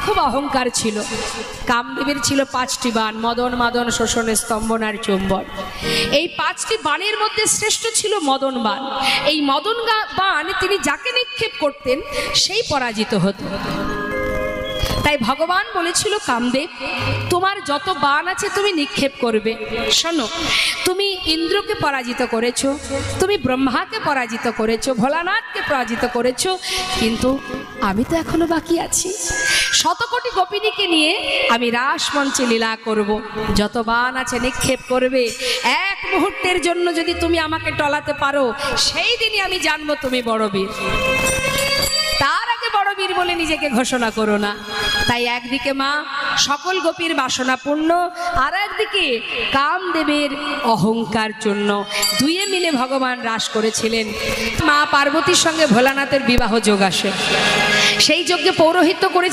খুব অহংকার ছিল। কামদেবের ছিল 5টি বাণ, মদন মাদন শোষণ স্তম্ভন আর চুম্বন। এই 5টি বাণের মধ্যে শ্রেষ্ঠ ছিল মদন বাণ। এই মদন বাণ তিনি যাকে নিক্ষেপ করতেন সেই পরাজিত হতো। তাই ভগবান বলেছিল, কামদেব তোমার যত বাণ আছে তুমি নিক্ষেপ করবে। শোনো, তুমি ইন্দ্রকে পরাজিত করেছো, তুমি ব্রহ্মাকে পরাজিত করেছো, ভোলানাথকে পরাজিত করেছো, কিন্তু আমি তো এখনো বাকি আছি। শতকোটি গোপিনীকে নিয়ে আমি রাসমঞ্চে লীলা করব। যত বাণ আছে নিক্ষেপ করবে। এক মুহূর্তের জন্য যদি তুমি আমাকে টলাতে পারো, সেই দিনই আমি জানবো তুমি বড় বীর। তার আগে বড় বীর বলে নিজেকে ঘোষণা করো না। তাই একদিকে মা সকল গোপীর বাসনা পূর্ণ, আর একদিকে কামদেবের অহংকার জন্য দুয়ে মিলে ভগবান রাস করেছিলেন। মা পার্বতীর সঙ্গে ভোলানাথের বিবাহ যোগ আসে। সেই যজ্ঞে পৌরোহিত্য করেছে